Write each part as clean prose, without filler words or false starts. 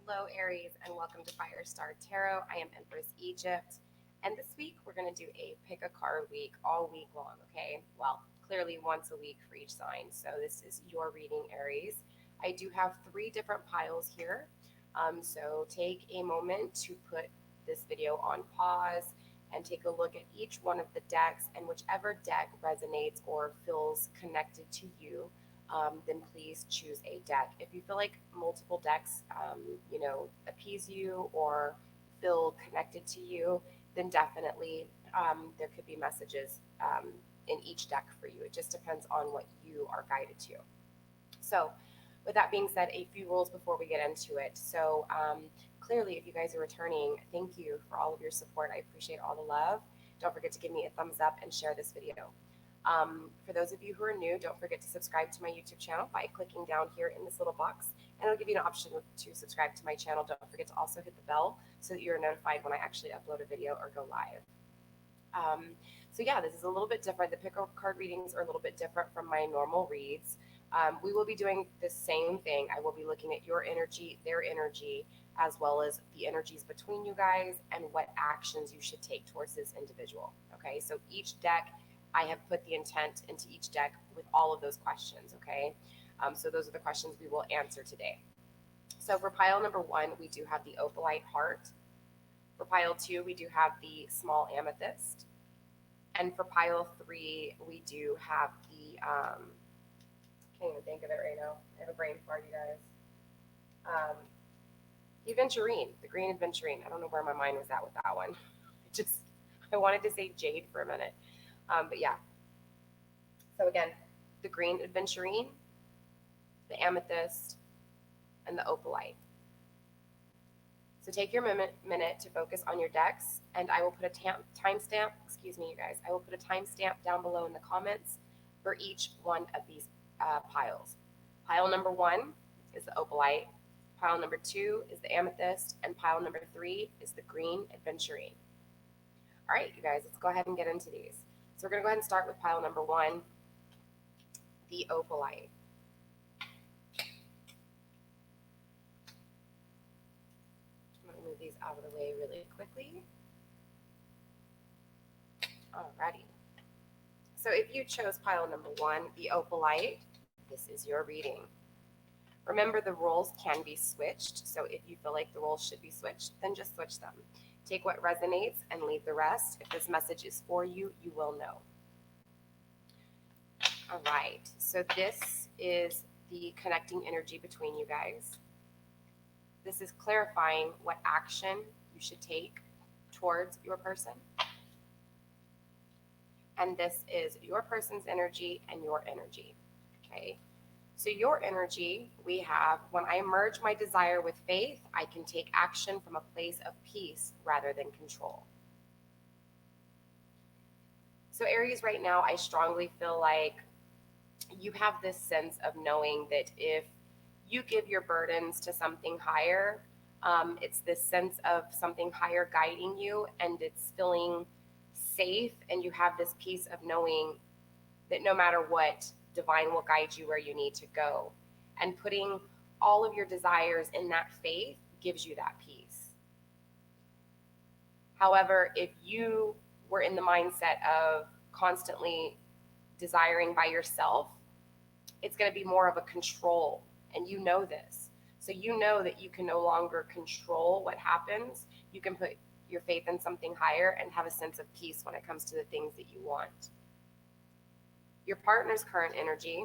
Hello, Aries, and welcome to FireStar Tarot. I am Empress Egypt, and this week we're going to do a pick a card week all week long, okay? Well, clearly once a week for each sign, so this is your reading, Aries. I do have 3 different piles here, so take a moment to put this video on pause and take a look at each one of the decks, and whichever deck resonates or feels connected to you, then please choose a deck. If you feel like multiple decks, appease you or feel connected to you, then definitely there could be messages in each deck for you. It just depends on what you are guided to. So, with that being said, a few rules before we get into it. So, clearly, if you guys are returning, thank you for all of your support. I appreciate all the love. Don't forget to give me a thumbs up and share this video. For those of you who are new, don't forget to subscribe to my YouTube channel by clicking down here in this little box, and it'll give you an option to subscribe to my channel. Don't forget to also hit the bell so that you're notified when I actually upload a video or go live. So yeah, this is a little bit different. The pick a card readings are a little bit different from my normal reads. We will be doing the same thing. I will be looking at your energy, their energy, as well as the energies between you guys and what actions you should take towards this individual. Okay, so each deck, I have put the intent into each deck with all of those questions, okay? So those are the questions we will answer today. So for pile number 1, we do have the opalite heart. For pile 2, we do have the small amethyst. And for pile 3, we do have the, can't even think of it right now. I have a brain fart, you guys. The aventurine, the green aventurine. I don't know where my mind was at with that one. I wanted to say jade for a minute. But yeah, so again, the green aventurine, the amethyst, and the opalite. So take your minute to focus on your decks, and I will put a timestamp, excuse me, you guys, I will put a timestamp down below in the comments for each one of these piles. Pile number 1 is the opalite, pile number 2 is the amethyst, and pile number 3 is the green aventurine. All right, you guys, let's go ahead and get into these. So we're going to go ahead and start with pile number 1, the opalite. I'm going to move these out of the way really quickly. Alrighty. So if you chose pile number 1, the opalite, this is your reading. Remember, the roles can be switched. So if you feel like the roles should be switched, then just switch them. Take what resonates and leave the rest. If this message is for you, you will know. All right, so this is the connecting energy between you guys. This is clarifying what action you should take towards your person. And this is your person's energy and your energy, okay? So your energy, we have, when I merge my desire with faith, I can take action from a place of peace rather than control. So Aries, right now, I strongly feel like you have this sense of knowing that if you give your burdens to something higher, it's this sense of something higher guiding you, and it's feeling safe, and you have this peace of knowing that no matter what, divine will guide you where you need to go. And putting all of your desires in that faith gives you that peace. However, if you were in the mindset of constantly desiring by yourself, it's going to be more of a control, and you know this. So you know that you can no longer control what happens. You can put your faith in something higher and have a sense of peace when it comes to the things that you want. Your partner's current energy,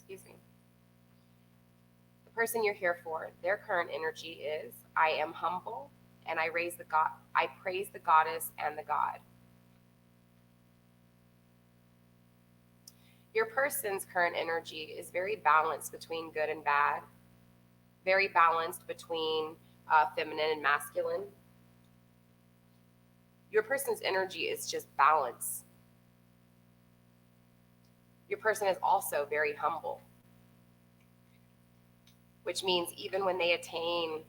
the person you're here for, their current energy is, I am humble and I praise the goddess and the God. Your person's current energy is very balanced between good and bad, very balanced between feminine and masculine. Your person's energy is just balance. Your person is also very humble, which means even when they attain,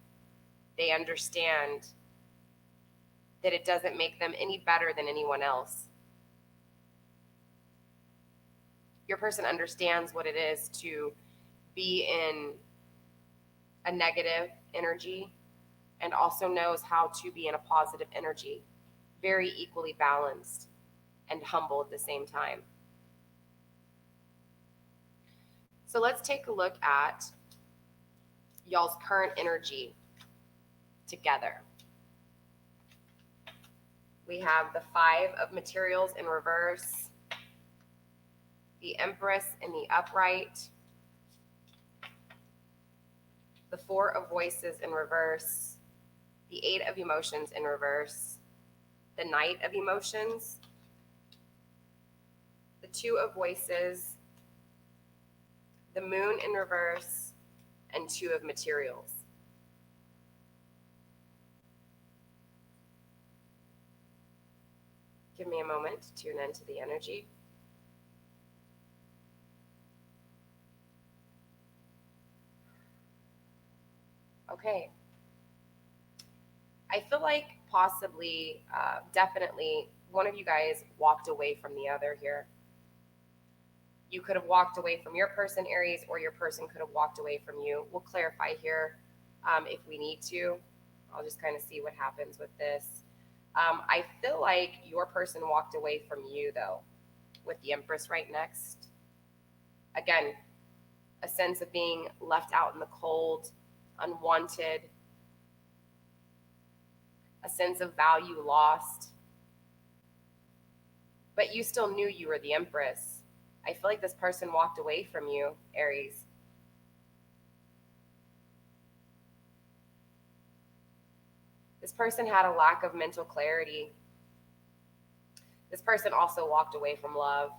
they understand that it doesn't make them any better than anyone else. Your person understands what it is to be in a negative energy and also knows how to be in a positive energy, very equally balanced and humble at the same time. So let's take a look at y'all's current energy together. We have the Five of Materials in reverse, the Empress in the upright, the Four of Voices in reverse, the Eight of Emotions in reverse, the Knight of Emotions, the Two of Voices, the Moon in reverse, and Two of Materials. Give me a moment to tune into the energy. Okay. I feel like possibly, definitely, one of you guys walked away from the other here. You could have walked away from your person, Aries, or your person could have walked away from you. We'll clarify here if we need to. I'll just kind of see what happens with this. I feel like your person walked away from you, though, with the Empress right next. Again, a sense of being left out in the cold, unwanted, a sense of value lost. But you still knew you were the Empress. I feel like this person walked away from you, Aries. This person had a lack of mental clarity. This person also walked away from love.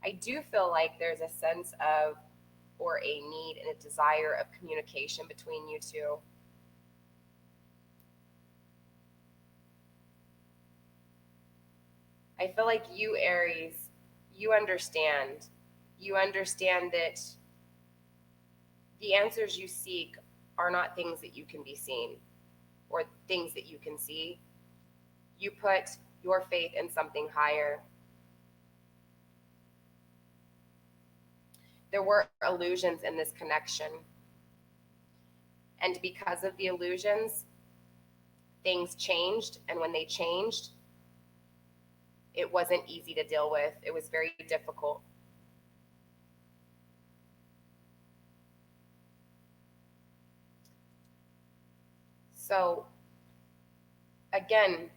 I do feel like there's a sense of, or a need and a desire of communication between you two. I feel like you, Aries, you understand. You understand that the answers you seek are not things that you can be seen or things that you can see. You put your faith in something higher. There were illusions in this connection. And because of the illusions, things changed. And when they changed, it wasn't easy to deal with. It was very difficult. So, again,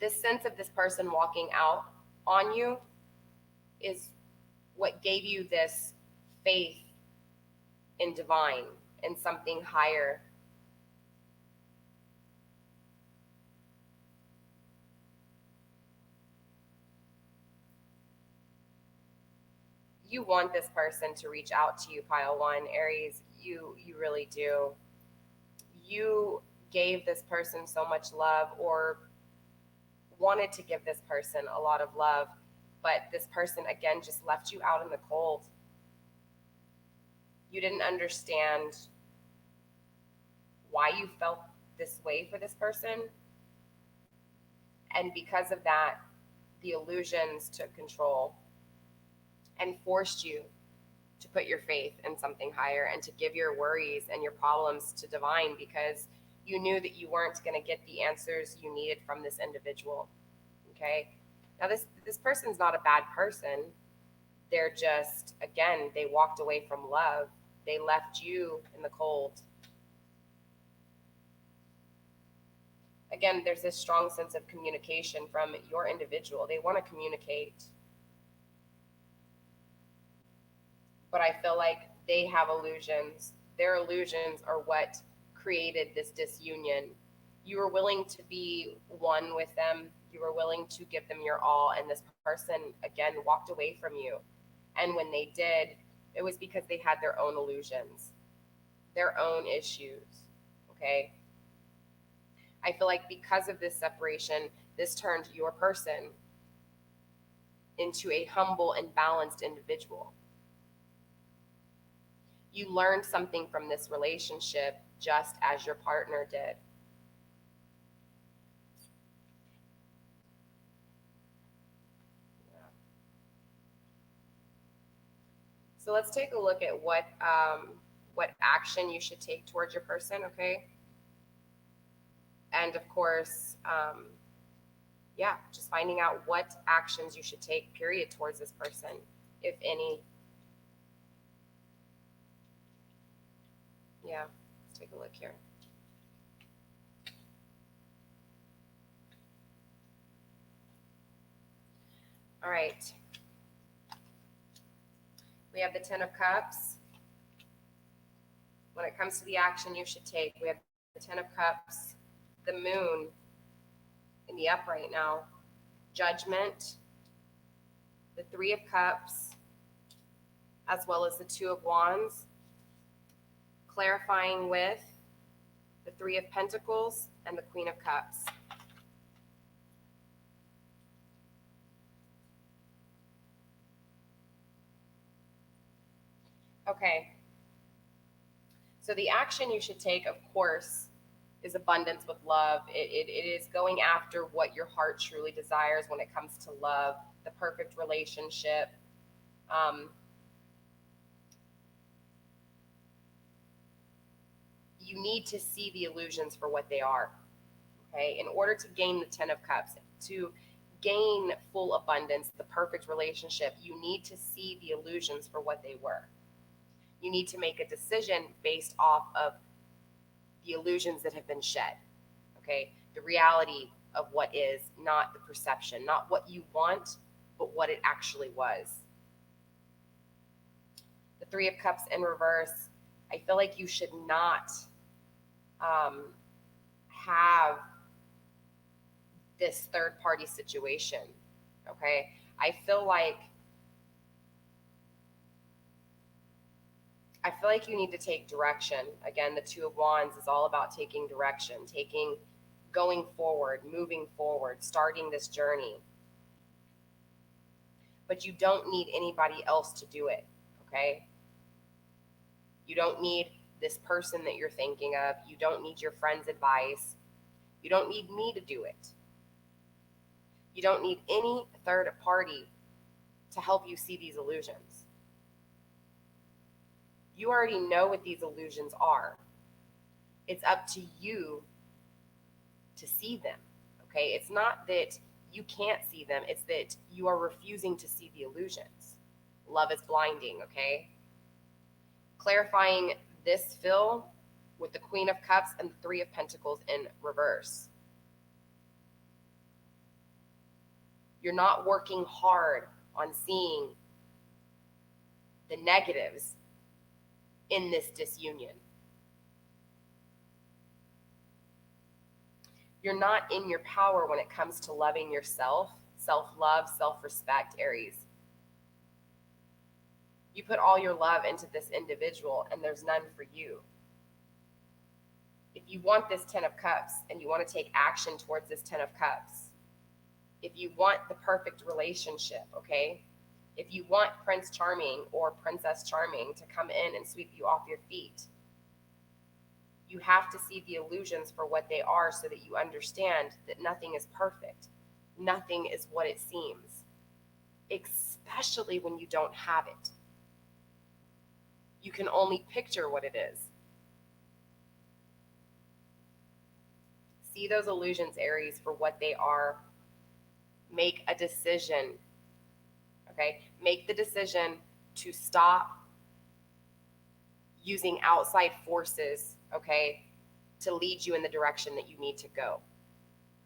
this sense of this person walking out on you is what gave you this faith in divine, in something higher. You want this person to reach out to you, pile one, Aries. You really do. You gave this person so much love, or wanted to give this person a lot of love, but this person, again, just left you out in the cold. You didn't understand why you felt this way for this person. And because of that, the illusions took control and forced you to put your faith in something higher and to give your worries and your problems to divine, because you knew that you weren't going to get the answers you needed from this individual. Okay? Now, this person's not a bad person. They're just, again, they walked away from love. They left you in the cold. Again, there's this strong sense of communication from your individual. They want to communicate. But I feel like they have illusions. Their illusions are what created this disunion. You were willing to be one with them. You were willing to give them your all. And this person, again, walked away from you. And when they did, it was because they had their own illusions, their own issues. Okay? I feel like because of this separation, this turned your person into a humble and balanced individual. You learned something from this relationship just as your partner did. So let's take a look at what action you should take towards your person, okay? And of course, yeah, just finding out what actions you should take, period, towards this person, if any. Yeah, let's take a look here. All right. We have the Ten of Cups. When it comes to the action you should take, we have the Ten of Cups, the Moon in the upright now, Judgment, the Three of Cups, as well as the Two of Wands, clarifying with the Three of Pentacles and the Queen of Cups. Okay. So the action you should take, of course, is abundance with love. It is going after what your heart truly desires when it comes to love, the perfect relationship. You need to see the illusions for what they are. Okay, in order to gain the Ten of Cups, to gain full abundance, the perfect relationship, you need to see the illusions for what they were. You need to make a decision based off of the illusions that have been shed. Okay, the reality of what is, not the perception, not what you want, but what it actually was. The Three of Cups in reverse, I feel like you should not have this third party situation. Okay, I feel like you need to take direction. Again, the Two of Wands is all about taking direction, going forward, moving forward, starting this journey. But you don't need anybody else to do it, okay? You don't need this person that you're thinking of. You don't need your friend's advice. You don't need me to do it. You don't need any third party to help you see these illusions. You already know what these illusions are. It's up to you to see them, okay? It's not that you can't see them, it's that you are refusing to see the illusions. Love is blinding, okay? Clarifying this fill with the Queen of Cups and the Three of Pentacles in reverse. You're not working hard on seeing the negatives in this disunion. You're not in your power when it comes to loving yourself, self-love, self-respect, Aries. You put all your love into this individual and there's none for you. If you want this Ten of Cups and you want to take action towards this Ten of Cups, if you want the perfect relationship, okay? If you want Prince Charming or Princess Charming to come in and sweep you off your feet, you have to see the illusions for what they are so that you understand that nothing is perfect. Nothing is what it seems, especially when you don't have it. You can only picture what it is. See those illusions, Aries, for what they are. Make a decision, okay? Make the decision to stop using outside forces, okay, to lead you in the direction that you need to go.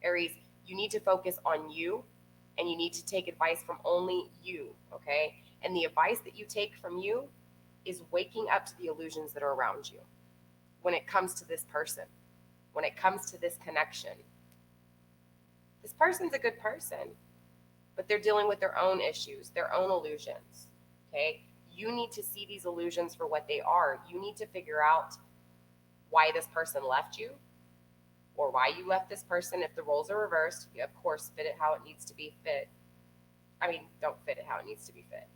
Aries, you need to focus on you and you need to take advice from only you, okay? And the advice that you take from you is waking up to the illusions that are around you when it comes to this person, when it comes to this connection. This person's a good person, but they're dealing with their own issues, their own illusions, okay? You need to see these illusions for what they are. You need to figure out why this person left you or why you left this person. If the roles are reversed, you of course fit it how it needs to be fit. I mean, don't fit it how it needs to be fit.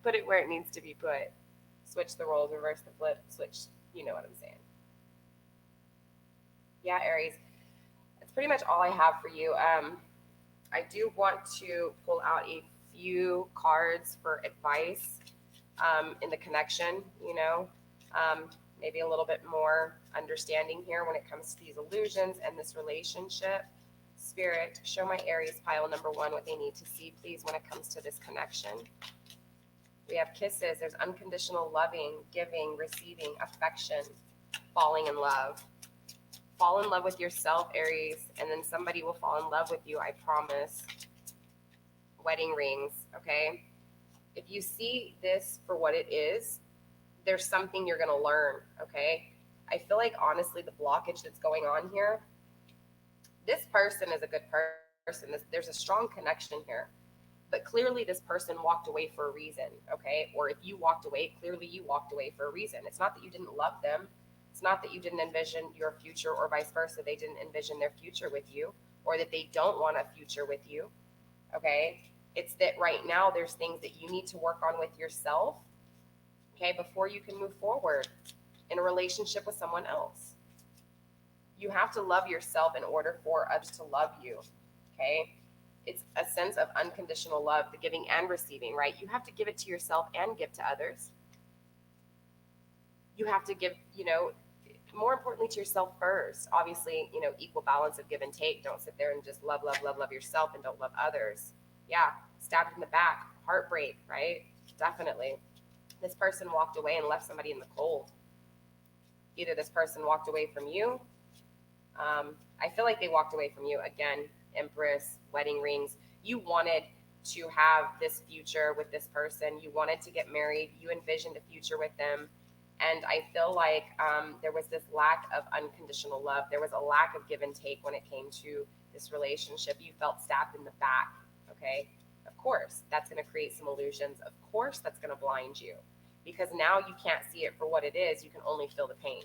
Put it where it needs to be put. Switch the roles, reverse the flip, switch, you know what I'm saying. Yeah, Aries, that's pretty much all I have for you. I do want to pull out a few cards for advice in the connection, you know. Maybe a little bit more understanding here when it comes to these illusions and this relationship. Spirit, show my Aries pile number 1 what they need to see, please, when it comes to this connection. We have kisses. There's unconditional loving, giving, receiving, affection, falling in love. Fall in love with yourself, Aries, and then somebody will fall in love with you, I promise. Wedding rings, okay? If you see this for what it is, there's something you're going to learn, okay? I feel like, honestly, the blockage that's going on here, this person is a good person. There's a strong connection here. But clearly this person walked away for a reason, okay? Or if you walked away, clearly you walked away for a reason. It's not that you didn't love them. It's not that you didn't envision your future, or vice versa. They didn't envision their future with you, or that they don't want a future with you, okay? It's that right now there's things that you need to work on with yourself, okay, before you can move forward in a relationship with someone else. You have to love yourself in order for others to love you, okay? It's a sense of unconditional love, the giving and receiving, right? You have to give it to yourself and give to others. You have to give, you know, more importantly to yourself first. Obviously, you know, equal balance of give and take. Don't sit there and just love yourself and don't love others. Yeah, stabbed in the back, heartbreak, right? Definitely. This person walked away and left somebody in the cold. Either this person walked away from you. I feel like they walked away from you. Again, Empress, wedding rings. You wanted to have this future with this person. You wanted to get married. You envisioned a future with them. And I feel like there was this lack of unconditional love. There was a lack of give and take when it came to this relationship. You felt stabbed in the back, okay? Of course, that's going to create some illusions. Of course, that's going to blind you. Because now you can't see it for what it is. You can only feel the pain.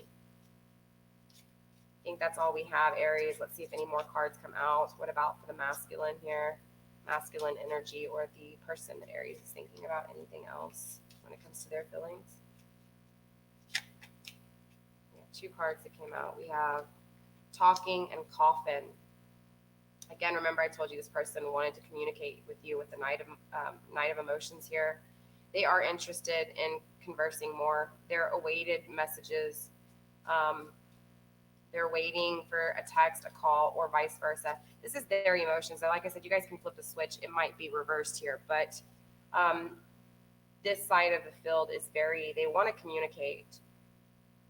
I think that's all we have, Aries. Let's see if any more cards come out. What about for the masculine here? Masculine energy, or the person that Aries is thinking about. Anything else when it comes to their feelings? We have 2 cards that came out. We have talking and coffin. Again, remember I told you this person wanted to communicate with you with the Knight of Emotions here. They are interested in conversing more. They're awaited messages. They're waiting for a text, a call, or vice versa. This is their emotions. So like I said, you guys can flip the switch. It might be reversed here, but this side of the field is they want to communicate.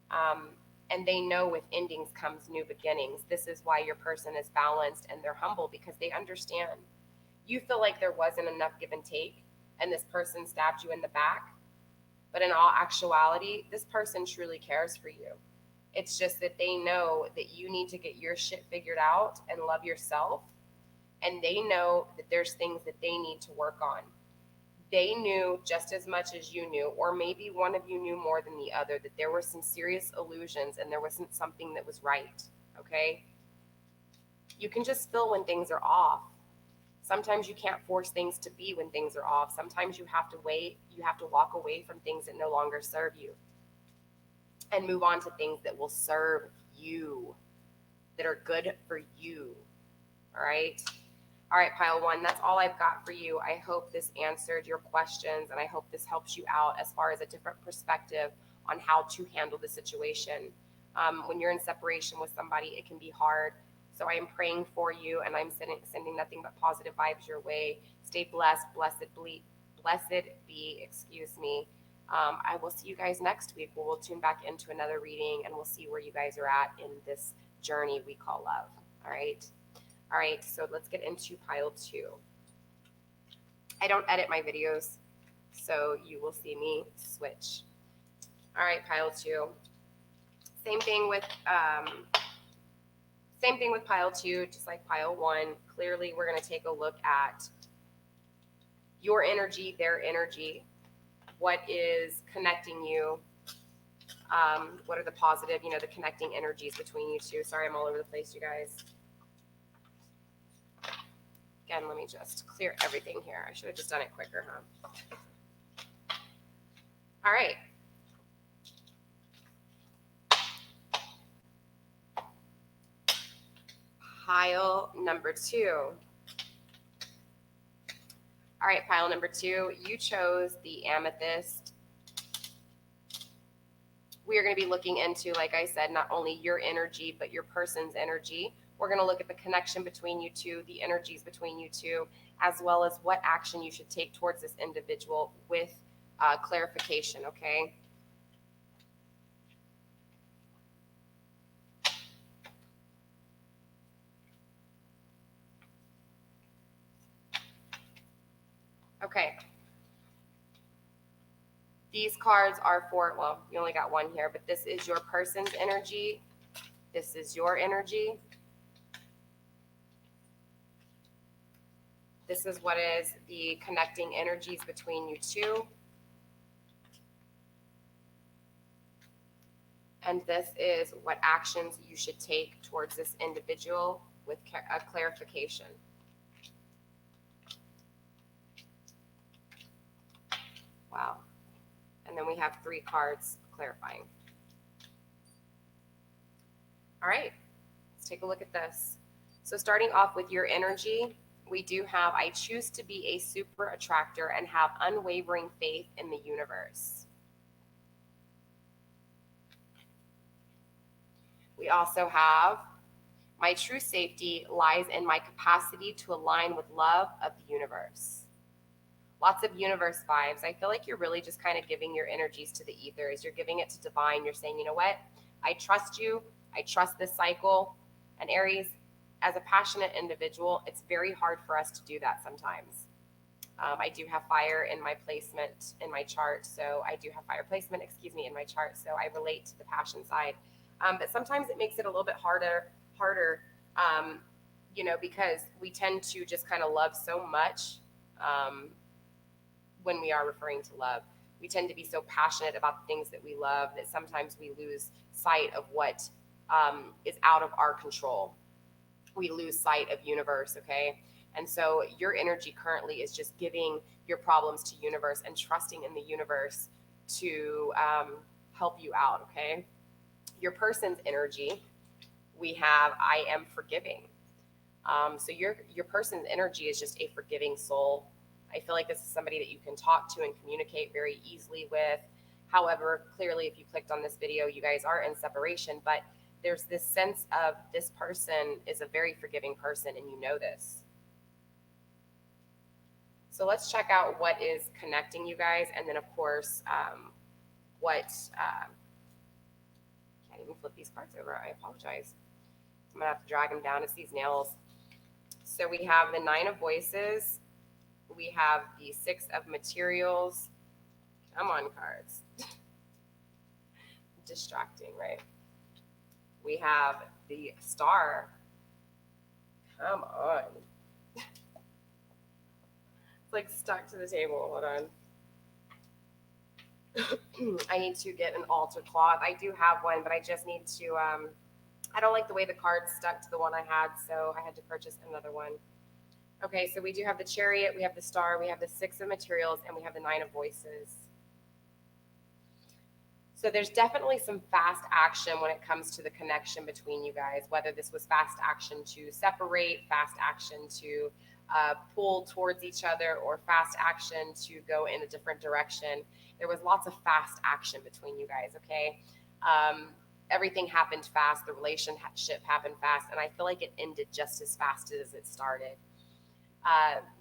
And they know with endings comes new beginnings. This is why your person is balanced and they're humble, because they understand. You feel like there wasn't enough give and take, and this person stabbed you in the back. But in all actuality, this person truly cares for you. It's just that they know that you need to get your shit figured out and love yourself. And they know that there's things that they need to work on. They knew just as much as you knew, or maybe one of you knew more than the other, that there were some serious illusions and there wasn't something that was right, okay? You can just feel when things are off. Sometimes you can't force things to be when things are off. Sometimes you have to wait. You have to walk away from things that no longer serve you and move on to things that will serve you, that are good for you. All right. All right, pile 1, that's all I've got for you. I hope this answered your questions, and I hope this helps you out as far as a different perspective on how to handle the situation. When you're in separation with somebody, it can be hard. So I am praying for you, and I'm sending nothing but positive vibes your way. Stay blessed, blessed be, excuse me. I will see you guys next week. We'll tune back into another reading, and we'll see where you guys are at in this journey we call love. All right. All right, so let's get into pile 2. I don't edit my videos, so you will see me switch. All right, pile 2. Same thing with pile 2, just like pile 1. Clearly, we're going to take a look at your energy, their energy. What is connecting you? What are the positive, the connecting energies between you two? Sorry, I'm all over the place, you guys. Again, let me just clear everything here. I should have just done it quicker, huh? All right. Pile number 2. All right, pile number 2, you chose the amethyst We are going to be looking into, like I said, not only your energy, but your person's energy. We're going to look at the connection between you two, the energies between you two, as well as what action you should take towards this individual with clarification, okay? Okay. These cards are for, well, you only got one here, but this is your person's energy. This is your energy. This is what is the connecting energies between you two. And this is what actions you should take towards this individual with a clarification. Wow. And then we have 3 cards clarifying. All right, let's take a look at this. So starting off with your energy, we do have, I choose to be a super attractor and have unwavering faith in the universe. We also have, my true safety lies in my capacity to align with love of the universe. Lots of universe vibes. I feel like you're really just kind of giving your energies to the ethers. You're giving it to divine. You're saying, you know what? I trust you. I trust this cycle. And Aries, as a passionate individual, it's very hard for us to do that sometimes. I do have fire in my placement in my chart. So I do have fire placement, in my chart. So I relate to the passion side. But sometimes it makes it a little bit harder, because we tend to just kind of love so much. When we are referring to love, we tend to be so passionate about the things that we love that sometimes we lose sight of what is out of our control. We lose sight of universe, okay? And so your energy currently is just giving your problems to universe and trusting in the universe to help you out, okay? Your person's energy, we have, I am forgiving. So your person's energy is just a forgiving soul. I feel like this is somebody that you can talk to and communicate very easily with. However, clearly, if you clicked on this video, you guys are in separation, but there's this sense of this person is a very forgiving person, and you know this. So let's check out what is connecting you guys, and then, of course, can't even flip these cards over. I apologize. I'm going to have to drag them down. It's these nails. So we have the 9 of Voices. We have the 6 of Materials. Come on, cards. Distracting, right? We have the Star. Come on. It's like stuck to the table. Hold on. I need to get an altar cloth. I do have one, but I just need to, I don't like the way the cards stuck to the one I had, so I had to purchase another one. Okay, so we do have the Chariot, we have the Star, we have the 6 of Materials, and we have the 9 of Voices. So there's definitely some fast action when it comes to the connection between you guys, whether this was fast action to separate, fast action to pull towards each other, or fast action to go in a different direction. There was lots of fast action between you guys, okay? Everything happened fast, the relationship happened fast, and I feel like it ended just as fast as it started.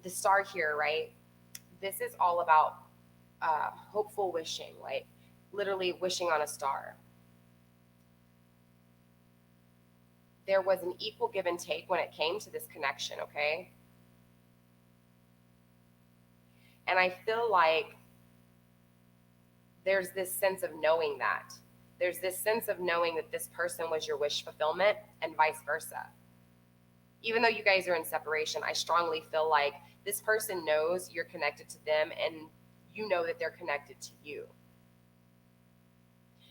The Star here, right? This is all about hopeful wishing, like literally wishing on a star. There was an equal give and take when it came to this connection, okay? And I feel like there's this sense of knowing that. There's this sense of knowing that this person was your wish fulfillment and vice versa. Even though you guys are in separation, I strongly feel like this person knows you're connected to them and you know that they're connected to you.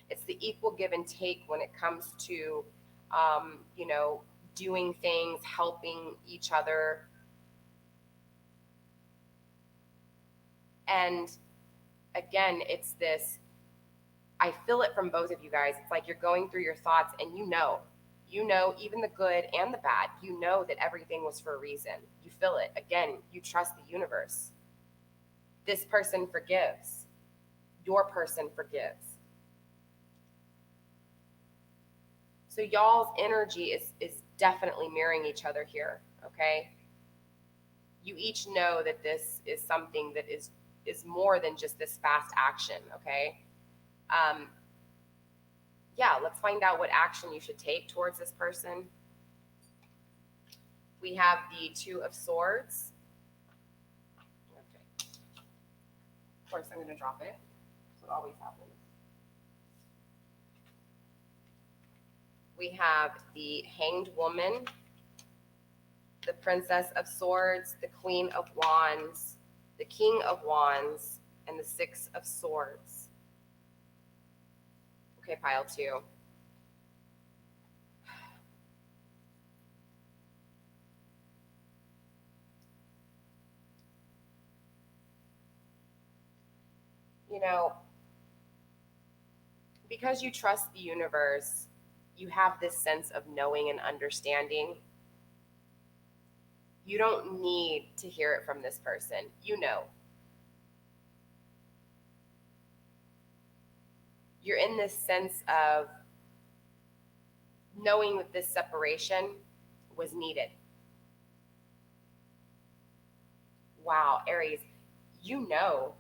It's the equal give and take when it comes to, doing things, helping each other. And again, it's this, I feel it from both of you guys. It's like you're going through your thoughts and you know, even the good and the bad, you know that everything was for a reason. You feel it. Again, you trust the universe. This person forgives. Your person forgives. So y'all's energy is definitely mirroring each other here, okay? You each know that this is something that is more than just this fast action, okay? Yeah, let's find out what action you should take towards this person. We have the Two of Swords. Okay. Of course, I'm going to drop it. That's what always happens. We have the Hanged Woman, the Princess of Swords, the Queen of Wands, the King of Wands, and the Six of Swords. Okay, pile 2. You know, because you trust the universe, you have this sense of knowing and understanding. You don't need to hear it from this person. You know. You're in this sense of knowing that this separation was needed. Wow, Aries, you know.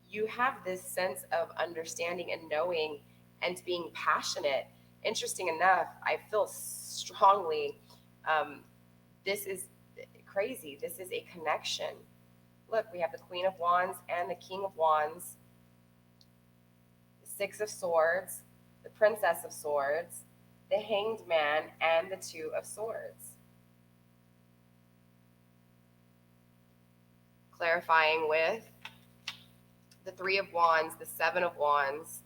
You have this sense of understanding and knowing and being passionate. Interesting enough, I feel strongly this is crazy. This is a connection. Look, we have the Queen of Wands and the King of Wands, the Six of Swords, the Princess of Swords, the Hanged Man, and the Two of Swords. Clarifying with the Three of Wands, the Seven of Wands,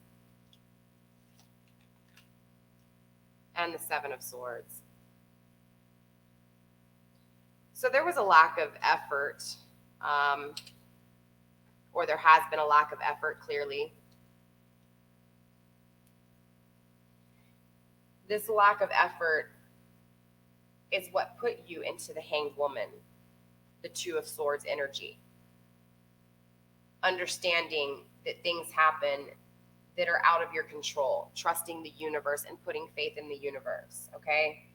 and the Seven of Swords. So there was a lack of effort, or there has been a lack of effort, clearly. This lack of effort is what put you into the Hanged Woman, the Two of Swords energy. Understanding that things happen that are out of your control, trusting the universe and putting faith in the universe, okay?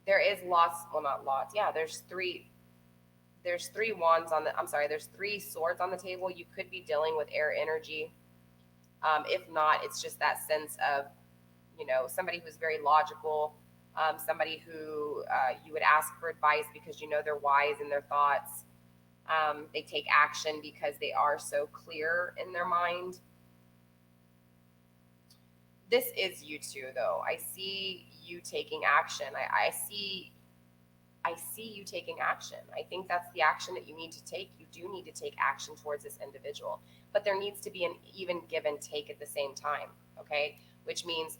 There is lots, well, not lots. Yeah, there's three wands on the, I'm sorry, there's 3 swords on the table. You could be dealing with air energy. If not, it's just that sense of, you know, somebody who's very logical, somebody who you would ask for advice because you know they're wise in their thoughts. They take action because they are so clear in their mind. This is you two, though. I see you taking action. I see you taking action. I think that's the action that you need to take. You do need to take action towards this individual, but there needs to be an even give and take at the same time, okay? Which means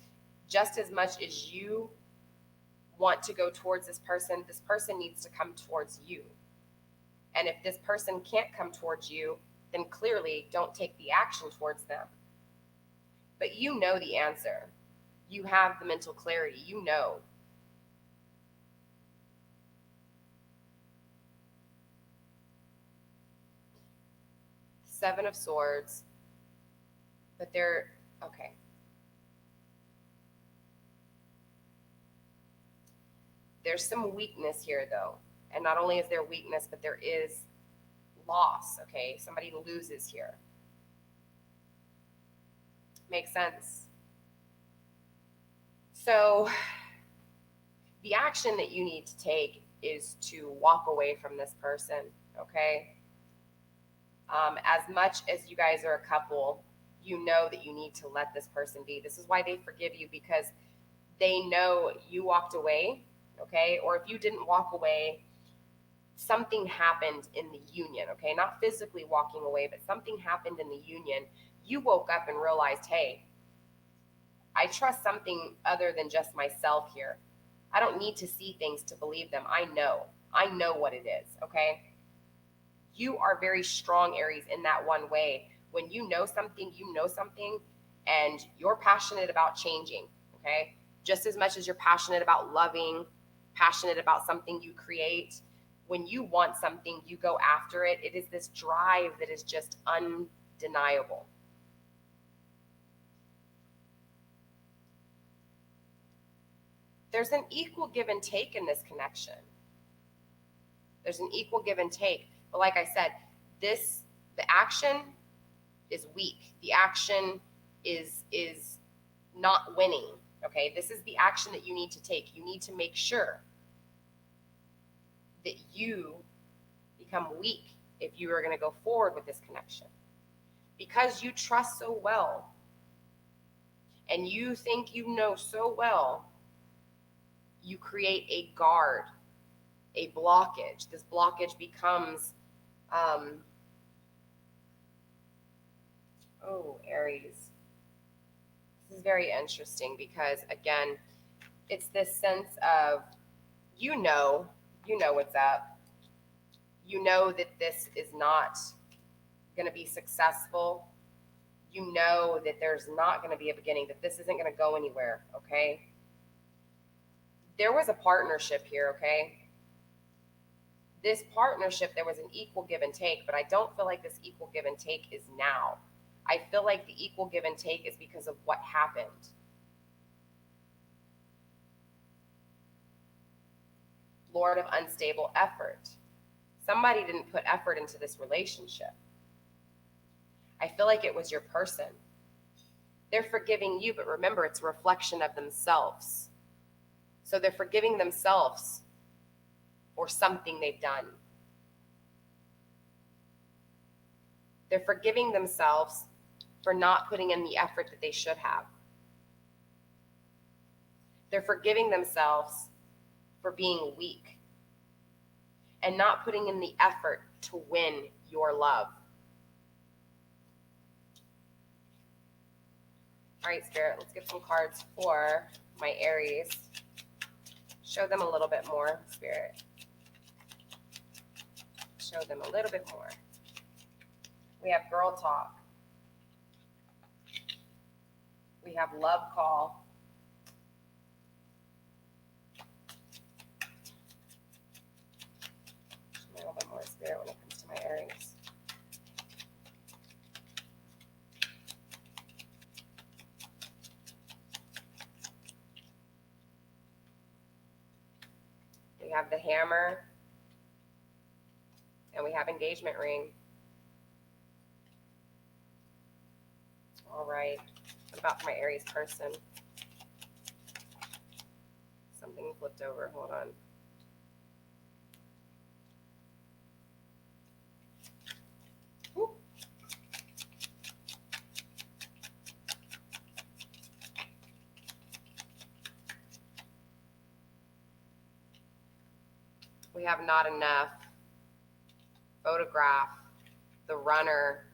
just as much as you want to go towards this person needs to come towards you. And if this person can't come towards you, then clearly don't take the action towards them. But you know the answer. You have the mental clarity. You know. Seven of Swords. But they're, okay. There's some weakness here, though. And not only is there weakness, but there is loss, okay? Somebody loses here. Makes sense. So the action that you need to take is to walk away from this person, okay? As much as you guys are a couple, you know that you need to let this person be. This is why they forgive you, because they know you walked away, okay? Or if you didn't walk away, something happened in the union, okay? Not physically walking away, but something happened in the union. You woke up and realized, hey, I trust something other than just myself here. I don't need to see things to believe them. I know what it is, okay? You are very strong, Aries, in that one way. When you know something, and you're passionate about changing, okay? Just as much as you're passionate about loving, passionate about something you create. When you want something, you go after it. It is this drive that is just undeniable. There's an equal give and take in this connection. There's an equal give and take. But like I said, the action is weak. The action is not winning. Okay, this is the action that you need to take. You need to make sure that you become weak if you are going to go forward with this connection. Because you trust so well and you think you know so well, you create a guard, a blockage. This blockage becomes, Aries. This is very interesting because, again, it's this sense of, you know what's up. You know that this is not going to be successful. You know that there's not going to be a beginning, that this isn't going to go anywhere, okay? There was a partnership here, okay? This partnership, there was an equal give and take, but I don't feel like this equal give and take is now. I feel like the equal give and take is because of what happened. Lord of unstable effort. Somebody didn't put effort into this relationship. I feel like it was your person. They're forgiving you, but remember, it's a reflection of themselves. So they're forgiving themselves for something they've done. They're forgiving themselves for not putting in the effort that they should have. They're forgiving themselves for being weak and not putting in the effort to win your love. All right, Spirit, let's get some cards for my Aries. Show them a little bit more, Spirit. Show them a little bit more. We have girl talk. We have love call. A little bit more, Spirit, when it comes to my Aries. We have the hammer, and we have engagement ring. All right. What about for my Aries person? Something flipped over. Hold on. Woo. We have not enough. Photograph. The runner.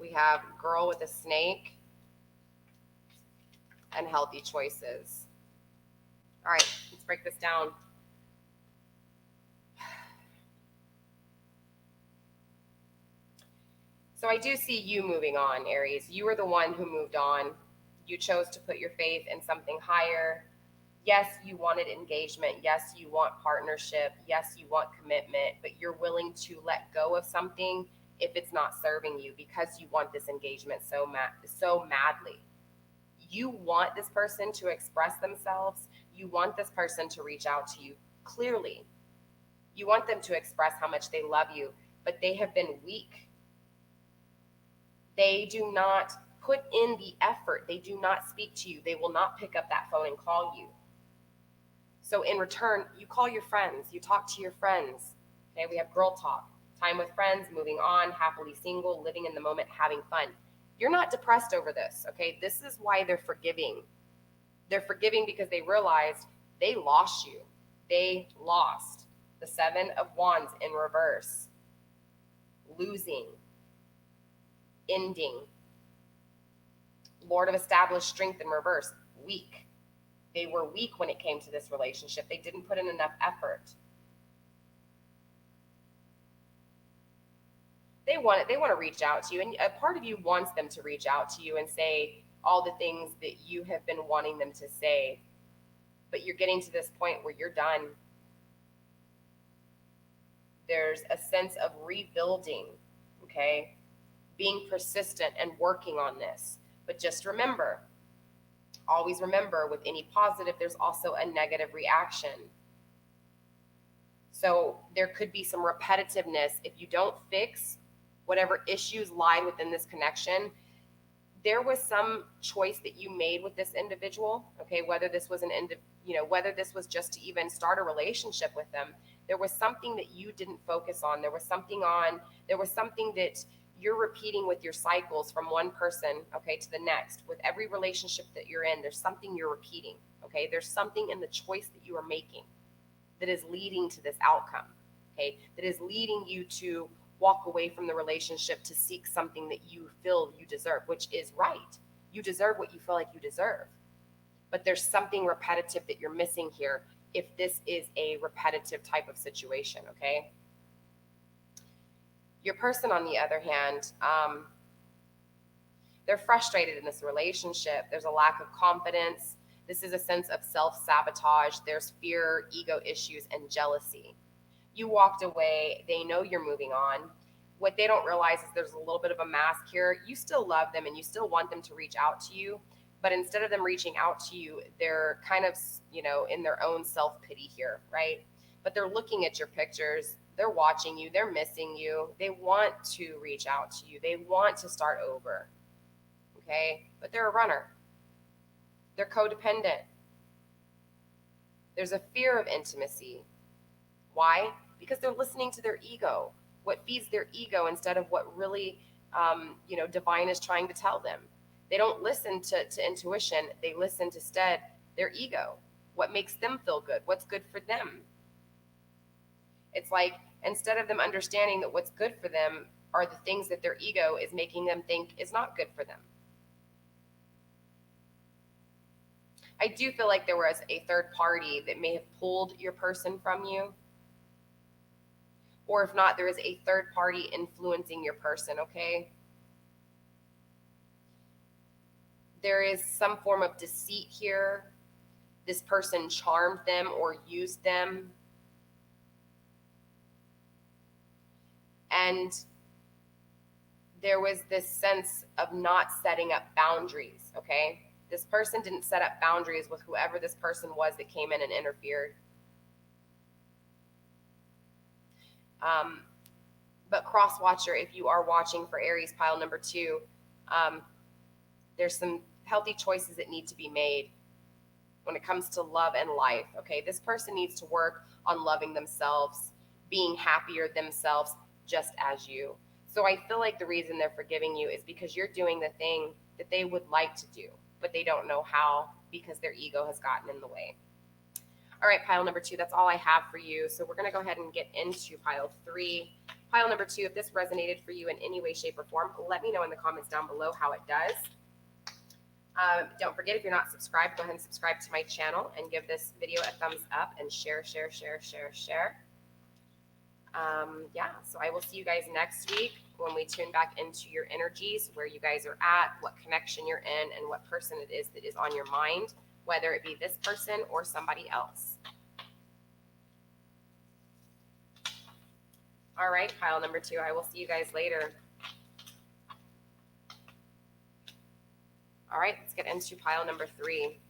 We have girl with a snake and healthy choices. All right, let's break this down. So I do see you moving on, Aries. You were the one who moved on. You chose to put your faith in something higher. Yes, you wanted engagement. Yes, you want partnership. Yes, you want commitment, but you're willing to let go of something if it's not serving you because you want this engagement so madly. You want this person to express themselves. You want this person to reach out to you clearly. You want them to express how much they love you, but they have been weak. They do not put in the effort. They do not speak to you. They will not pick up that phone and call you. So in return, you call your friends. You talk to your friends. Okay, we have girl talk. Time with friends, moving on, happily single, living in the moment, having fun. You're not depressed over this, okay? This is why they're forgiving. They're forgiving because they realized they lost you. They lost. The Seven of Wands in reverse. Losing. Ending. Lord of established strength in reverse. Weak. They were weak when it came to this relationship. They didn't put in enough effort. They want to reach out to you, and a part of you wants them to reach out to you and say all the things that you have been wanting them to say, but you're getting to this point where you're done. There's a sense of rebuilding, okay? Being persistent and working on this. But just remember, always remember, with any positive, there's also a negative reaction. So there could be some repetitiveness. If you don't fix whatever issues lie within this connection, there was some choice that you made with this individual, okay? Whether this was whether this was just to even start a relationship with them, there was something that you didn't focus on. There was something that you're repeating with your cycles from one person, okay, to the next. With every relationship that you're in, there's something you're repeating, okay? There's something in the choice that you are making that is leading to this outcome, okay? That is leading you to walk away from the relationship to seek something that you feel you deserve, which is right. You deserve what you feel like you deserve. But there's something repetitive that you're missing here if this is a repetitive type of situation, okay? Your person, on the other hand, they're frustrated in this relationship. There's a lack of confidence. This is a sense of self-sabotage. There's fear, ego issues, and jealousy. You walked away. They know you're moving on. What they don't realize is there's a little bit of a mask here. You still love them and you still want them to reach out to you. But instead of them reaching out to you, they're kind of, in their own self-pity here, right? But they're looking at your pictures. They're watching you. They're missing you. They want to reach out to you. They want to start over, okay? But they're a runner. They're codependent. There's a fear of intimacy. Why? Because they're listening to their ego, what feeds their ego instead of what really, divine is trying to tell them. They don't listen to intuition. They listen to instead their ego, what makes them feel good, what's good for them. It's like instead of them understanding that what's good for them are the things that their ego is making them think is not good for them. I do feel like there was a third party that may have pulled your person from you. Or if not, there is a third party influencing your person, okay? There is some form of deceit here. This person charmed them or used them. And there was this sense of not setting up boundaries, okay? This person didn't set up boundaries with whoever this person was that came in and interfered. But cross watcher, if you are watching for Aries pile number 2, there's some healthy choices that need to be made when it comes to love and life, okay? This person needs to work on loving themselves, being happier themselves just as you. So I feel like the reason they're forgiving you is because you're doing the thing that they would like to do, but they don't know how because their ego has gotten in the way. All right, pile number 2, that's all I have for you. So we're going to go ahead and get into pile 3. Pile number 2, if this resonated for you in any way, shape, or form, let me know in the comments down below how it does. Don't forget, if you're not subscribed, go ahead and subscribe to my channel and give this video a thumbs up and share. So I will see you guys next week when we tune back into your energies, where you guys are at, what connection you're in, and what person it is that is on your mind, whether it be this person or somebody else. All right, pile number 2, I will see you guys later. All right, let's get into pile number 3.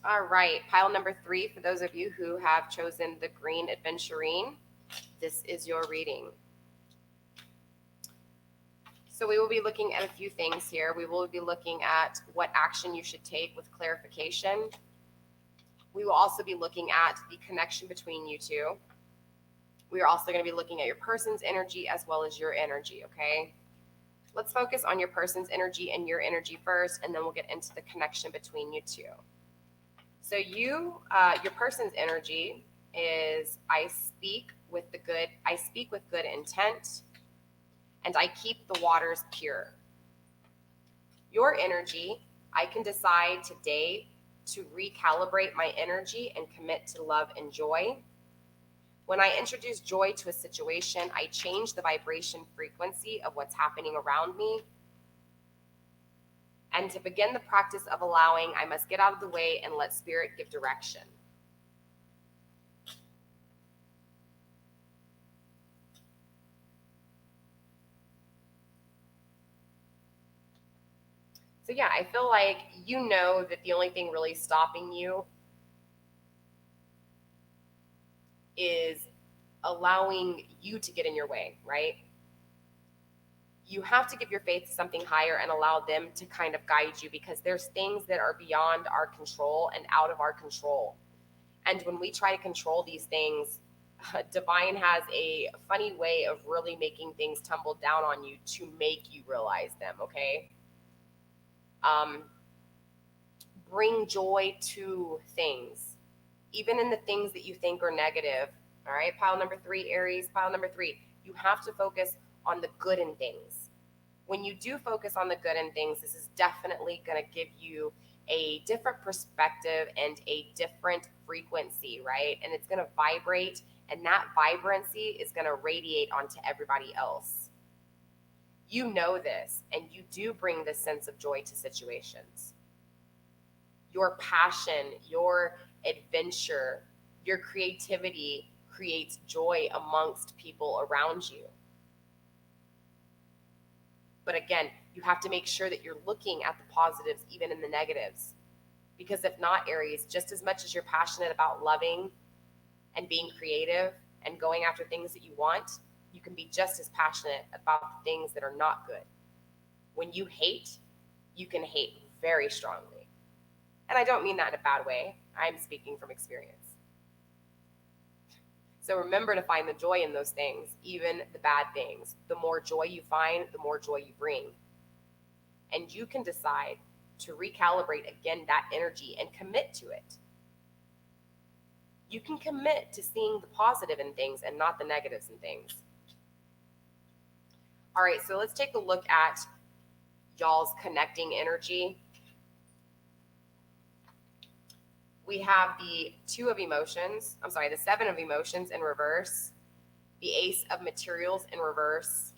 All right, pile number 3, for those of you who have chosen the green adventurine, this is your reading. So we will be looking at a few things here. We will be looking at what action you should take with clarification. We will also be looking at the connection between you two. We are also going to be looking at your person's energy as well as your energy, okay? Let's focus on your person's energy and your energy first, and then we'll get into the connection between you two. So your person's energy is, I speak with good intent, and I keep the waters pure. Your energy, I can decide today to recalibrate my energy and commit to love and joy. When I introduce joy to a situation, I change the vibration frequency of what's happening around me. And to begin the practice of allowing, I must get out of the way and let spirit give direction. So yeah, I feel like you know that the only thing really stopping you is allowing you to get in your way, right? You have to give your faith to something higher and allow them to kind of guide you, because there's things that are beyond our control and out of our control. And when we try to control these things, Divine has a funny way of really making things tumble down on you to make you realize them, okay? Um, bring joy to things, even in the things that you think are negative. All right, pile number 3, Aries, pile number 3. You have to focus on the good in things. When you do focus on the good in things, this is definitely going to give you a different perspective and a different frequency, right? And it's going to vibrate, and that vibrancy is going to radiate onto everybody else. You know this, and you do bring this sense of joy to situations. Your passion, your adventure, your creativity creates joy amongst people around you. But again, you have to make sure that you're looking at the positives even in the negatives. Because if not, Aries, just as much as you're passionate about loving and being creative and going after things that you want, you can be just as passionate about the things that are not good. When you hate, you can hate very strongly. And I don't mean that in a bad way. I'm speaking from experience. So remember to find the joy in those things, even the bad things. The more joy you find, the more joy you bring. And you can decide to recalibrate again that energy and commit to it. You can commit to seeing the positive in things and not the negatives in things. All right, so let's take a look at y'all's connecting energy. We have the Two of Emotions, the Seven of Emotions in reverse, the Ace of Materials in reverse,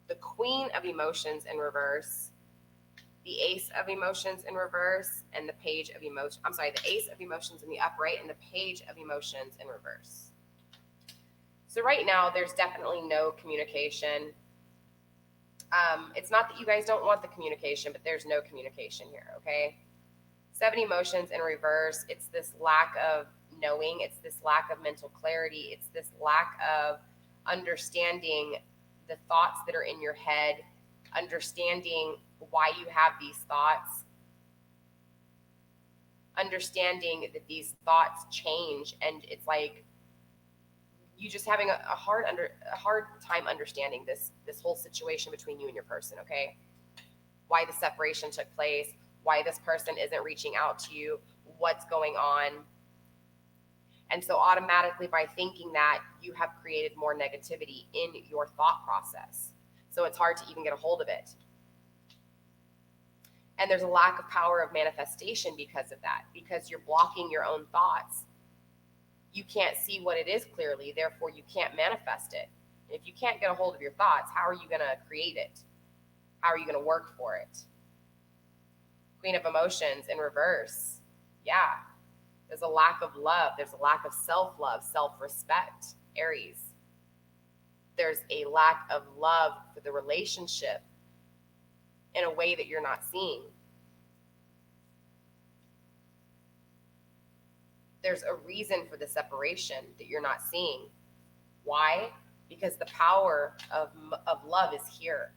the Queen of Emotions in reverse, the Ace of Emotions in reverse, and the Page of Emotions. The Ace of Emotions in the upright and the Page of Emotions in reverse. So right now, there's definitely no communication. It's not that you guys don't want the communication, but there's no communication here, okay? Seven emotions in reverse. It's this lack of knowing. It's this lack of mental clarity. It's this lack of understanding the thoughts that are in your head, understanding why you have these thoughts, understanding that these thoughts change, and it's like you just having a hard time understanding this whole situation between you and your person, okay? Why the separation took place, why this person isn't reaching out to you, what's going on. And so automatically by thinking that, you have created more negativity in your thought process. So it's hard to even get a hold of it. And there's a lack of power of manifestation because of that, because you're blocking your own thoughts. You can't see what it is clearly, therefore you can't manifest it. If you can't get a hold of your thoughts, how are you going to create it? How are you going to work for it? Queen of Emotions in reverse. Yeah. There's a lack of love. There's a lack of self-love, self-respect, Aries. There's a lack of love for the relationship in a way that you're not seeing. There's a reason for the separation that you're not seeing. Why? Because the power of love is here.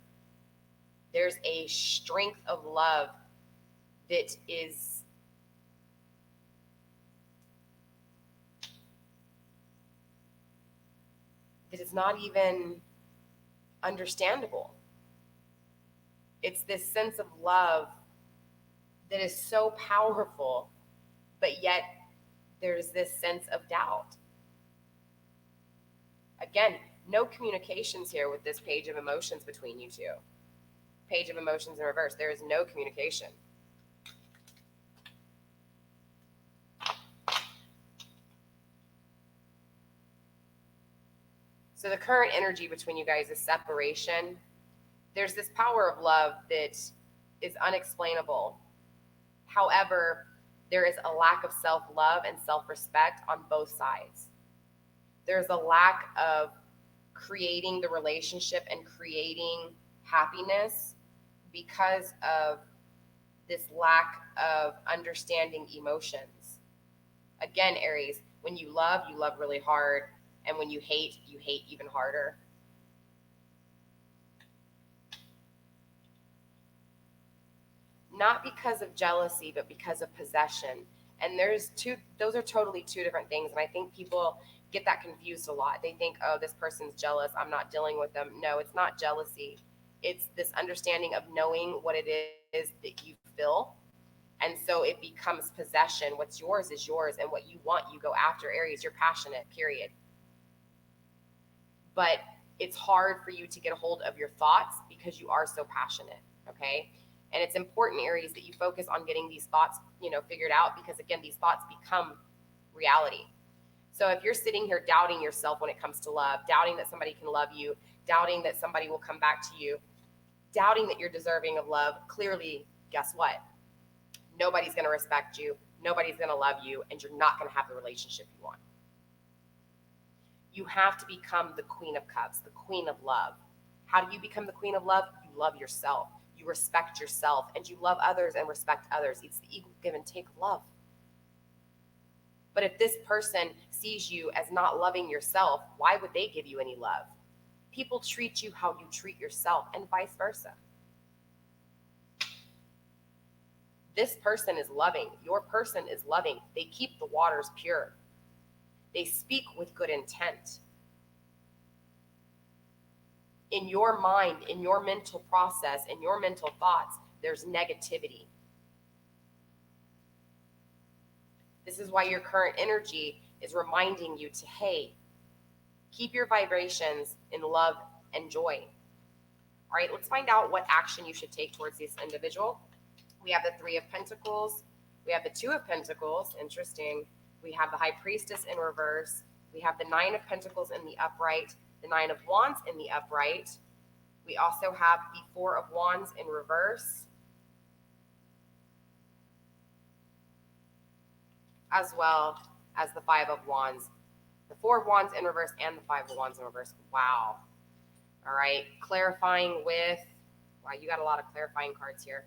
There's a strength of love that is not even understandable. It's this sense of love that is so powerful, but yet there's this sense of doubt. Again, no communications here with this Page of Emotions between you two. Page of Emotions in reverse. There is no communication. So the current energy between you guys is separation. There's this power of love that is unexplainable. However, there is a lack of self-love and self-respect on both sides. There's a lack of creating the relationship and creating happiness because of this lack of understanding emotions. Again, Aries, when you love really hard. And when you hate even harder. Not because of jealousy, but because of possession. And those are totally two different things. And I think people get that confused a lot. They think, oh, this person's jealous, I'm not dealing with them. No, it's not jealousy. It's this understanding of knowing what it is that you feel. And so it becomes possession. What's yours is yours, and what you want, you go after. Aries, you're passionate, period. But it's hard for you to get a hold of your thoughts because you are so passionate, okay? And it's important, Aries, that you focus on getting these thoughts, figured out, because again, these thoughts become reality. So if you're sitting here doubting yourself when it comes to love, doubting that somebody can love you, doubting that somebody will come back to you, doubting that you're deserving of love, clearly, guess what? Nobody's going to respect you, nobody's going to love you, and you're not going to have the relationship you want. You have to become the Queen of Cups, the Queen of Love. How do you become the Queen of Love? You love yourself. You respect yourself, and you love others and respect others. It's the equal give and take of love. But if this person sees you as not loving yourself, why would they give you any love? People treat you how you treat yourself, and vice versa. This person is loving. Your person is loving. They keep the waters pure. They speak with good intent. In your mind, in your mental process, in your mental thoughts, there's negativity. This is why your current energy is reminding you to, hey, keep your vibrations in love and joy. All right, let's find out what action you should take towards this individual. We have the Three of Pentacles. We have the Two of Pentacles. Interesting. We have the High Priestess in reverse. We have the Nine of Pentacles in the upright, the Nine of Wands in the upright. We also have the Four of Wands in reverse, as well as the Five of Wands. The Four of Wands in reverse and the Five of Wands in reverse. Wow. All right. Clarifying with, wow, you got a lot of clarifying cards here.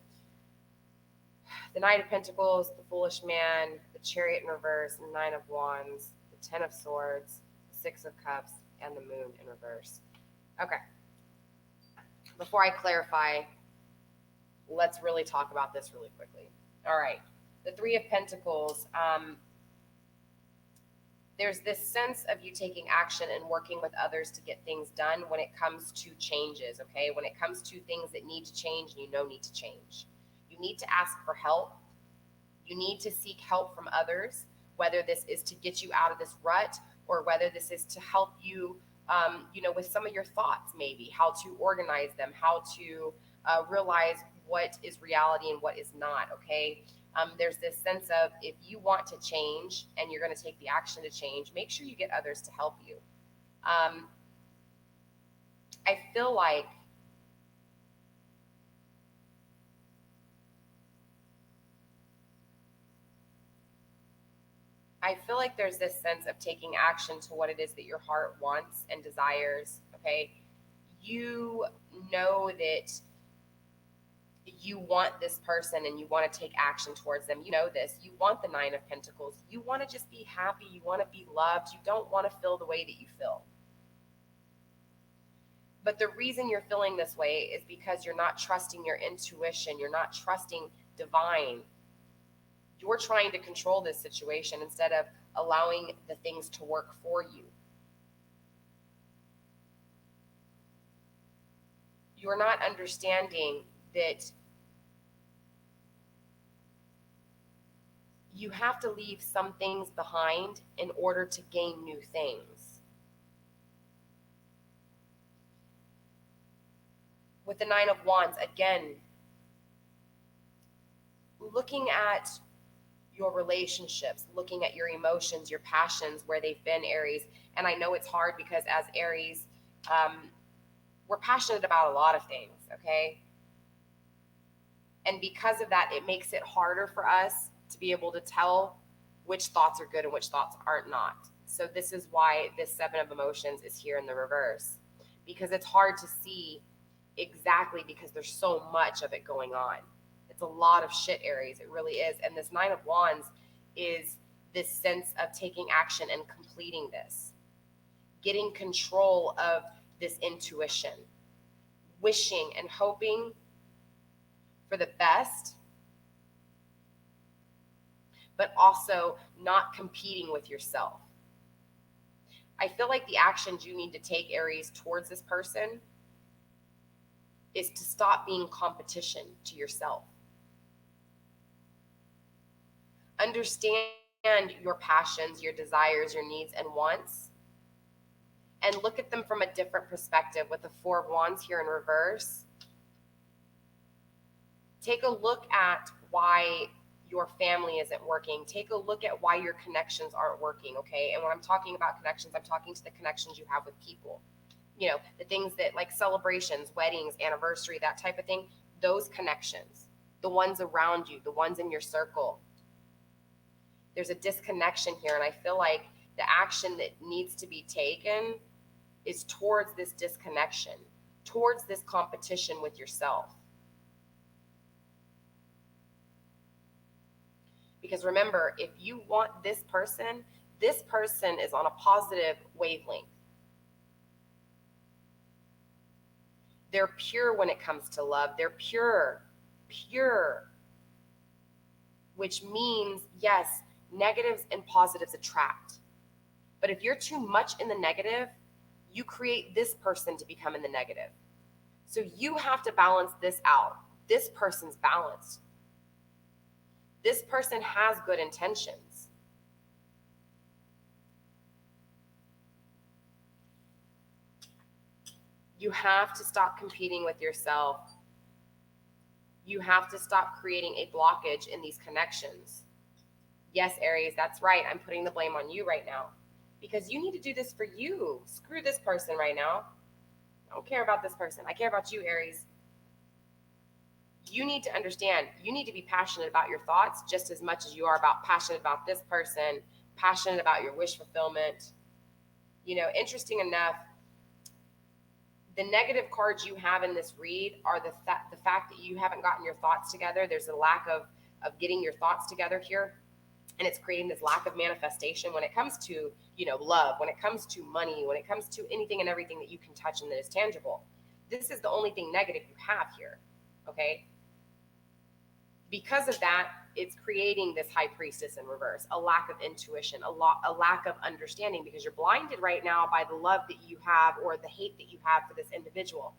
The Knight of Pentacles, the Foolish Man, the Chariot in reverse, the Nine of Wands, the Ten of Swords, the Six of Cups, and the Moon in reverse. Okay. Before I clarify, let's really talk about this really quickly. All right. The Three of Pentacles, there's this sense of you taking action and working with others to get things done when it comes to changes, okay? When it comes to things that need to change and need to change. You need to ask for help. You need to seek help from others, whether this is to get you out of this rut or whether this is to help you, with some of your thoughts, maybe how to organize them, how to realize what is reality and what is not, okay? There's this sense of if you want to change and you're going to take the action to change, make sure you get others to help you. I feel like there's this sense of taking action to what it is that your heart wants and desires, okay? You know that you want this person and you want to take action towards them. You know this. You want the Nine of Pentacles. You want to just be happy. You want to be loved. You don't want to feel the way that you feel. But the reason you're feeling this way is because you're not trusting your intuition. You're not trusting divine. You're trying to control this situation instead of allowing the things to work for you. You're not understanding that you have to leave some things behind in order to gain new things. With the Nine of Wands, again, looking at your relationships, looking at your emotions, your passions, where they've been, Aries. And I know it's hard because as Aries, we're passionate about a lot of things, okay? And because of that, it makes it harder for us to be able to tell which thoughts are good and which thoughts aren't not. So this is why this Seven of Emotions is here in the reverse, because it's hard to see exactly because there's so much of it going on. It's a lot of shit, Aries. It really is. And this Nine of Wands is this sense of taking action and completing this, getting control of this intuition, wishing and hoping for the best, but also not competing with yourself. I feel like the actions you need to take, Aries, towards this person is to stop being competition to yourself. Understand your passions, your desires, your needs and wants, and look at them from a different perspective with the Four of Wands here in reverse. Take a look at why your family isn't working. Take a look at why your connections aren't working, okay? And when I'm talking about connections, I'm talking to the connections you have with people. You know, the things that like celebrations, weddings, anniversary, that type of thing, those connections, the ones around you, the ones in your circle. There's a disconnection here, and I feel like the action that needs to be taken is towards this disconnection, towards this competition with yourself. Because remember, if you want this person is on a positive wavelength. They're pure when it comes to love. They're pure, which means, yes, negatives and positives attract. But if you're too much in the negative, you create this person to become in the negative. So you have to balance this out. This person's balanced. This person has good intentions. You have to stop competing with yourself. You have to stop creating a blockage in these connections. Yes, Aries, that's right. I'm putting the blame on you right now because you need to do this for you. Screw this person right now. I don't care about this person. I care about you, Aries. You need to understand, you need to be passionate about your thoughts just as much as you are passionate about this person, passionate about your wish fulfillment. You know, interesting enough, the negative cards you have in this read are the fact that you haven't gotten your thoughts together. There's a lack of getting your thoughts together here. And it's creating this lack of manifestation when it comes to, you know, love, when it comes to money, when it comes to anything and everything that you can touch and that is tangible. This is the only thing negative you have here, okay? Because of that, it's creating this high priestess in reverse, a lack of intuition, a lack of understanding, because you're blinded right now by the love that you have or the hate that you have for this individual.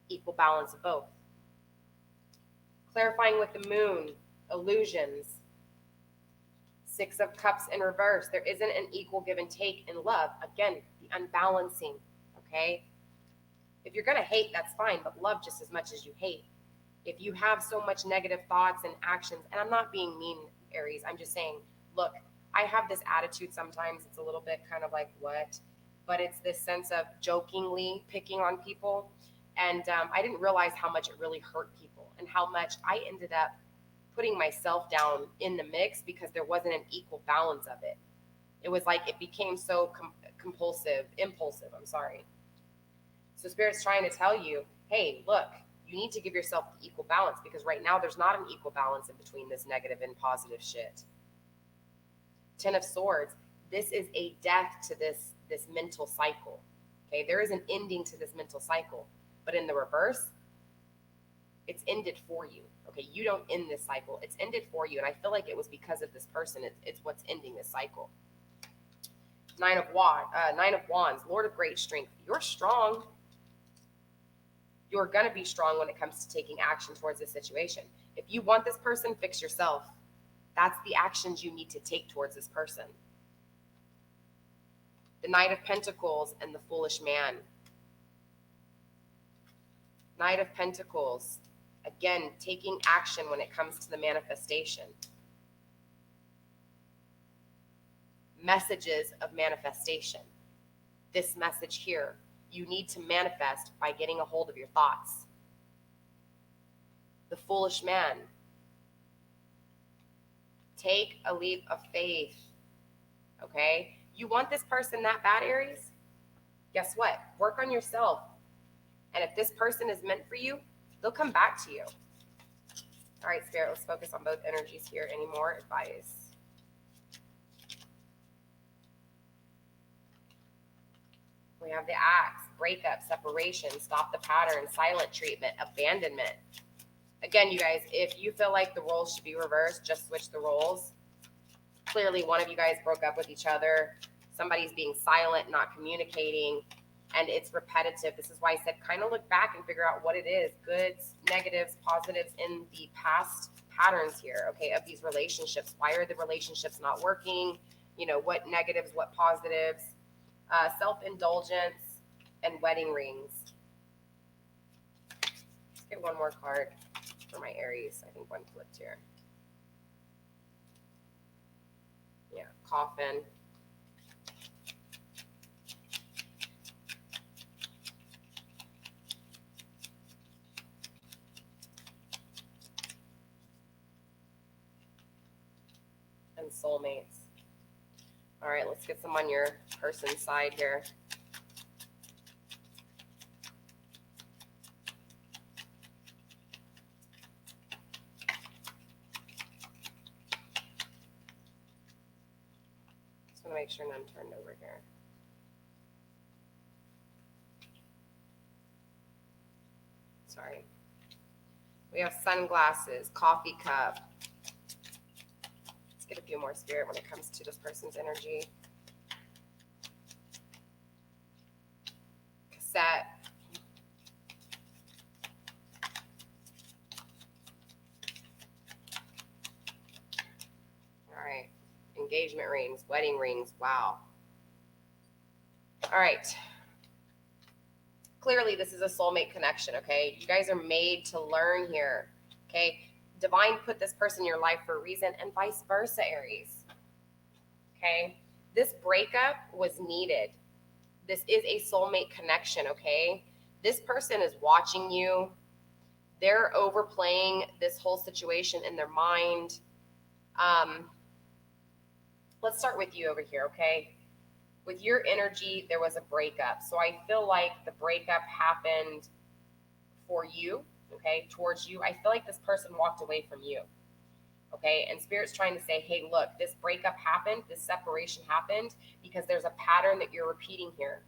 Equal balance of both. Clarifying with the moon, illusions. Six of Cups in reverse. There isn't an equal give and take in love. Again, the unbalancing, okay? If you're going to hate, that's fine, but love just as much as you hate. If you have so much negative thoughts and actions, and I'm not being mean, Aries, I'm just saying, look, I have this attitude sometimes. It's a little bit kind of like, what? But it's this sense of jokingly picking on people. And I didn't realize how much it really hurt people and how much I ended up putting myself down in the mix because there wasn't an equal balance of it. It was like it became so impulsive, I'm sorry. So Spirit's trying to tell you, hey, look, you need to give yourself the equal balance because right now there's not an equal balance in between this negative and positive shit. Ten of Swords, this is a death to this mental cycle. Okay, there is an ending to this mental cycle, but in the reverse, it's ended for you. Okay, you don't end this cycle. It's ended for you, and I feel like it was because of this person. It's what's ending this cycle. Nine of Wands, Lord of Great Strength. You're strong. You're going to be strong when it comes to taking action towards this situation. If you want this person, fix yourself. That's the actions you need to take towards this person. The Knight of Pentacles and the Foolish Man. Knight of Pentacles. Again, taking action when it comes to the manifestation. Messages of manifestation. This message here. You need to manifest by getting a hold of your thoughts. The Foolish Man. Take a leap of faith. Okay? You want this person that bad, Aries? Guess what? Work on yourself. And if this person is meant for you, they'll come back to you. All right, Spirit, let's focus on both energies here. Any more advice? We have the Axe, breakup, separation, stop the pattern, silent treatment, abandonment. Again, you guys, if you feel like the roles should be reversed, just switch the roles. Clearly, one of you guys broke up with each other. Somebody's being silent, not communicating, and it's repetitive. This is why I said kind of look back and figure out what it is, goods, negatives, positives in the past patterns here, okay, of these relationships. Why are the relationships not working? You know, what negatives, what positives? Self-indulgence and wedding rings. Let's get one more card for my Aries. I think one flipped here. Yeah, coffin. And soulmates. All right, let's get some on your person's side here. Just want to make sure none turned over here. Sorry. We have sunglasses, coffee cup. Let's get a few more, Spirit, when it comes to this person's energy. Cassette. All right. Engagement rings, wedding rings. Wow. All right. Clearly, this is a soulmate connection, okay? You guys are made to learn here, okay? Divine put this person in your life for a reason, and vice versa, Aries, okay? This breakup was needed. This is a soulmate connection, okay? This person is watching you. They're overplaying this whole situation in their mind. Let's start with you over here, okay? With your energy, there was a breakup. So I feel like the breakup happened for you, okay, towards you. I feel like this person walked away from you, okay? And Spirit's trying to say, hey, look, this breakup happened, this separation happened because there's a pattern that you're repeating here,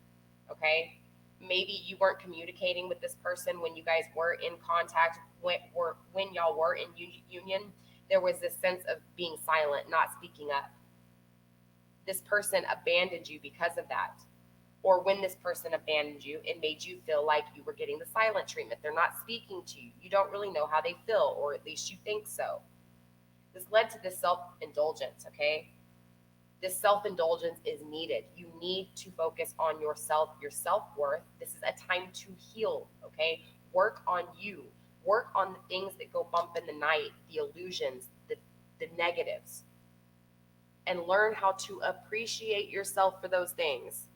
okay? Maybe you weren't communicating with this person when you guys were in contact, when y'all were in union. There was this sense of being silent, not speaking up. This person abandoned you because of that. Or when this person abandoned you, it made you feel like you were getting the silent treatment. They're not speaking to you. You don't really know how they feel, or at least you think so. This led to this self-indulgence, okay? This self-indulgence is needed. You need to focus on yourself, your self-worth. This is a time to heal, okay? Work on you. Work on the things that go bump in the night, the illusions, the negatives. And learn how to appreciate yourself for those things.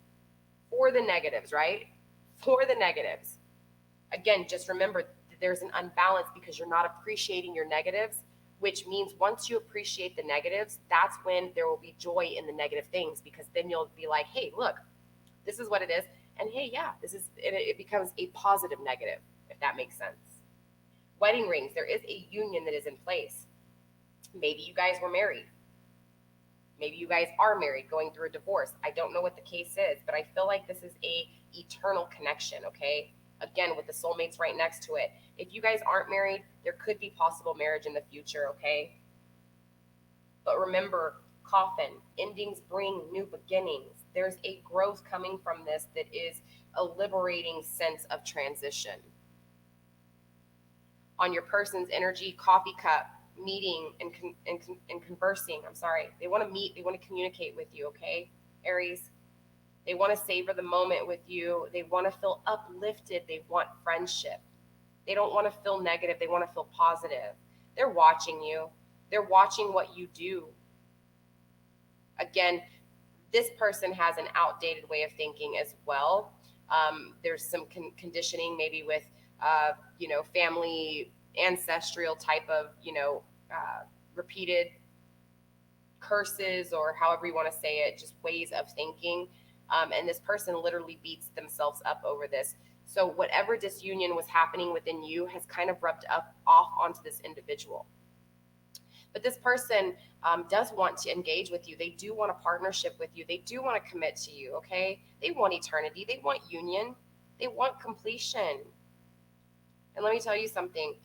For the negatives, right? For the negatives. Again, just remember that there's an unbalance because you're not appreciating your negatives, which means once you appreciate the negatives, that's when there will be joy in the negative things, because then you'll be like, hey, look, this is what it is. And hey, yeah, this is, it becomes a positive negative, if that makes sense. Wedding rings, there is a union that is in place. Maybe you guys were married. Maybe you guys are married, going through a divorce. I don't know what the case is, but I feel like this is a eternal connection, okay? Again, with the soulmates right next to it. If you guys aren't married, there could be possible marriage in the future, okay? But remember, coffin, endings bring new beginnings. There's a growth coming from this that is a liberating sense of transition. On your person's energy, coffee cup, meeting and conversing. They want to meet, they want to communicate with you, okay, Aries? They want to savor the moment with you. They want to feel uplifted. They want friendship. They don't want to feel negative. They want to feel positive. They're watching you. They're watching what you do. Again, this person has an outdated way of thinking as well. There's some conditioning maybe with, family ancestral type of, repeated curses, or however you want to say it, just ways of thinking. And this person literally beats themselves up over this. So whatever disunion was happening within you has kind of rubbed off onto this individual. But this person does want to engage with you. They do want a partnership with you. They do want to commit to you, okay? They want eternity. They want union. They want completion. And let me tell you something.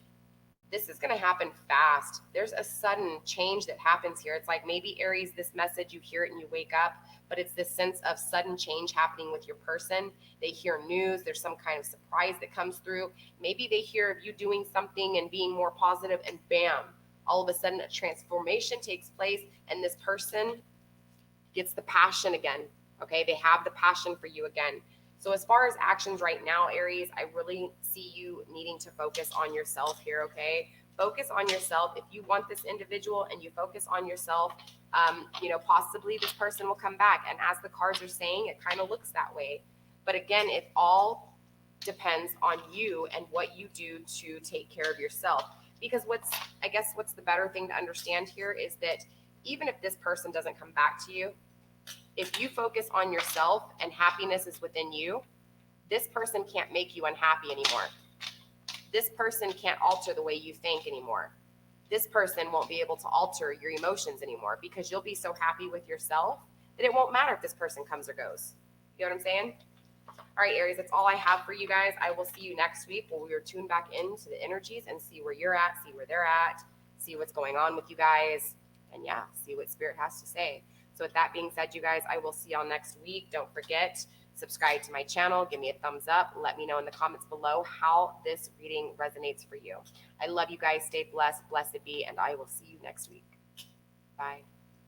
This is going to happen fast. There's a sudden change that happens here. It's like maybe Aries, this message, you hear it and you wake up, but it's this sense of sudden change happening with your person. They hear news. There's some kind of surprise that comes through. Maybe they hear of you doing something and being more positive, and bam, all of a sudden a transformation takes place, and this person gets the passion again. Okay, they have the passion for you again. So as far as actions right now, Aries, I really see you needing to focus on yourself here, okay? Focus on yourself. If you want this individual and you focus on yourself, possibly this person will come back. And as the cards are saying, it kind of looks that way. But again, it all depends on you and what you do to take care of yourself. Because what's the better thing to understand here is that even if this person doesn't come back to you, if you focus on yourself and happiness is within you, this person can't make you unhappy anymore. This person can't alter the way you think anymore. This person won't be able to alter your emotions anymore, because you'll be so happy with yourself that it won't matter if this person comes or goes. You know what I'm saying? All right, Aries, that's all I have for you guys. I will see you next week where we are tuned back into the energies and see where you're at, see where they're at, see what's going on with you guys, and yeah, see what Spirit has to say. So with that being said, you guys, I will see y'all next week. Don't forget, subscribe to my channel. Give me a thumbs up. Let me know in the comments below how this reading resonates for you. I love you guys. Stay blessed. Blessed be. And I will see you next week. Bye.